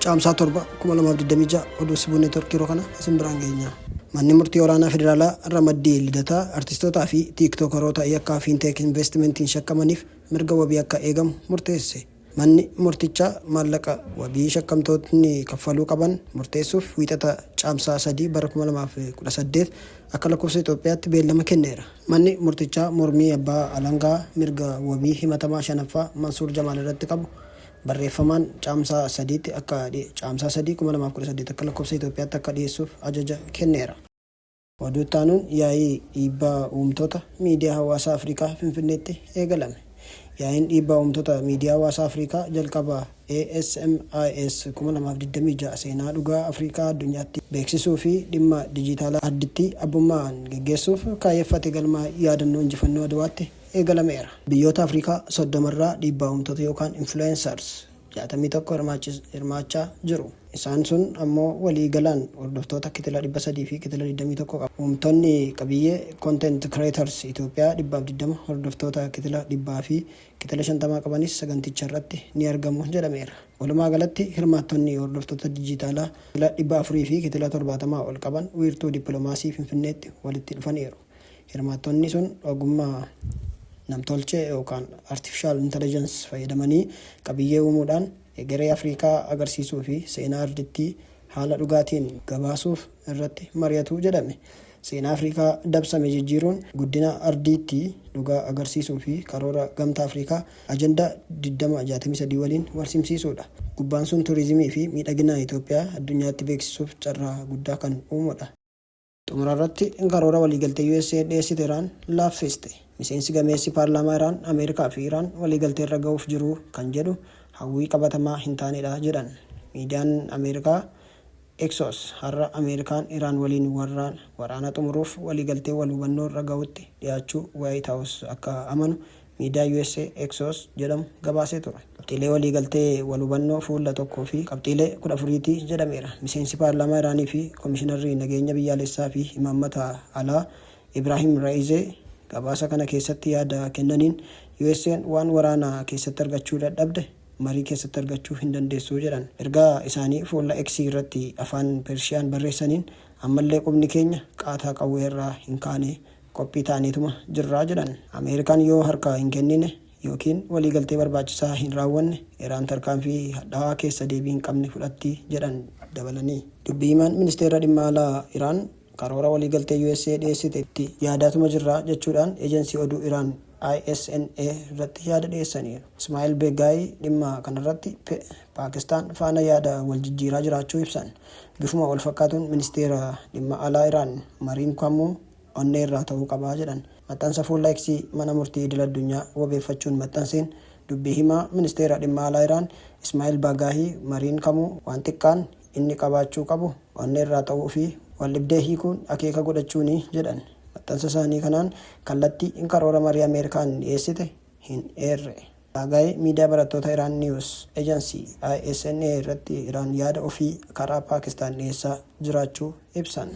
caamsaa 7 2026 oduu sibuun Turkii kana isin biraan geenya. Manni murtii olaanaa federaalaa Ramaddii Lidataa artistootaa fi tiiktookoroota yakkaa fiinteek investimentiin shakkamaniif mirga wabii akka eegamu murteesse. Manni murtichaa maallaqa wabii shakkamtootni kaffaluu qaban murteessuuf wiixata caamsaa 3 bara 2018 akka lakkoofsa Itoophiyaatti beellama kenneera. Manni murtichaa mormii abbaa alangaa mirga wabii himatamaa 5ffaa Mansuur Jamaal irratti qabu barreeffamaan caamsaa 3 akka caamsaa 3 2018 akka lakkoofsa Itoophiyaatti akka dhiyeessuuf ajaja kenneera. Oduu taanuun yaa'ii dhiibbaa uumtoota miidiyaa hawaasaa Afrikaa Finfinneetti eegalame. Yaa'iin dhiibbaa uumtoota miidiyaa hawaasaa Afrikaa jalqaba ASMIS 2026 seenaa dhugaa Afrikaa addunyaatti beeksisuu fi dhimma dijitaalaa additti abbummaan geggeessuuf kaayyeffate galma yaadannoo injifannoo Adawaatti eegalameera. Biyyoota Afrikaa 30 irraa dhiibbaa uumtoota yookaan influencers 61 hirmaachaa jiru. Isaan sun ammoo walii galaan hordoftoota kitila 300 fi kitila 21 qabu. Uumtonni qabiyyee content creators Itoophiyaa 120 hordoftoota kitila 100 fi kitila 50 qabanis saganticha irratti ni argamu jedhameera. Walumaa galatti hirmaattonni hordoftoota dijitaalaa kitila 400 fi kitila 70 ol qaban wiirtuu dippiloomaasii Finfinneetti walitti dhufaniiru. Hirmaattonni sun ogummaa namtolchee yookaan artificial intelligence fayyadamanii qabiyyee uumuudhaan egeree Afrikaa agarsiisuu fi seenaa ardiitti haala dhugaatiin gabaasuuf irratti mari'atu jedhame. Seenaa Afrikaa dabsame jijjiiruun guddina ardiitti dhugaa agarsiisuu fi karoora gamtaa Afrikaa ajandaa 2063 waliin walsimsiisuudha. Gubbaan sun turizimii fi miidhagina Itoophiyaa addunyaatti beeksisuuf carraa guddaa kan uumudha. Xumura irratti karoora waliigaltee USA dhiyeessite Iraan laaffiste. Miseensi gameessi paarlaamaa Iraan Ameerikaa fi Iraan waliigaltee irra ga'uuf jiru kan jedhu hawwii qabatamaa hin taanedha jedhan. Miidiyaan Ameerikaa Exos har'a Ameerikaan Iraan waliin waraana xumuruuf waliigaltee wal hubannoo irra ga'utti dhiyaachuu White House akka amanu miidiyaa USA Exos jedhamu gabaasee ture. Qabxiilee waliigaltee wal hubannoo fuula tokkoo fi qabxiilee 14 jedhameera. Miseensi paarlaamaa Iraanii fi Komishinarri nageenya biyyaalessaa fi imaammata alaa Ibrahim Raizee gabaasa kana keessatti yaada kennaniin USA'n waan waraanaa keessatti argachuu dadhabde marii keessatti argachuu hin dandeessu jedhan. Ergaa isaanii fuula X irratti afaan Persiyaan barreessaniin ammallee qubni keenya qaataa qawwee irraa hin kaane qophii taaneetuma jirraa jedhan. Ameerikaan yoo harka hin kennine yookiin waliigaltee barbaachisaa hin raawwanne Iraan tarkaanfii hadhaawaa keessa deebii hin qabne fudhatti jedhan dabalanii. Dubbii himaan ministeera dhimma alaa Iraan karoora waliigaltee USA dhiyeessitetti yaadaatuma jirraa jechuudhaan eejensii oduu Iraan ISNA irratti yaada dhiyeessaniiru. Ismaa'eel Beegaayi dhimma kanarratti Paakistaan faana yaada wal jijjiiraa jiraachuu ibsan. Bifuma wal fakkaatuun ministeera dhimma alaa Iraan mariin kamuu onnee irraa ta'uu qabaa jedhan. Maxxansa fuula X mana murtii idil addunyaa wabeeffachuun maxxanseen dubbii himaa ministeera dhimma alaa Iraan Ismaa'eel Beegaayi mariin kamuu waan xiqqaan inni qabaachuu qabu onnee irraa ta'uu fi wal-dhibdee hiikuun akeeka godhachuuni jedhan. Maxxansa isaanii kanaan kallattii karoora marii Ameerikaan dhiyeessite hin eerre. Beegaayi miidiyaa barattoota Iraan News Agency ISNA irratti Iraan yaada ofii karaa Paakistaan dhiyeessaa jiraachuu ibsan.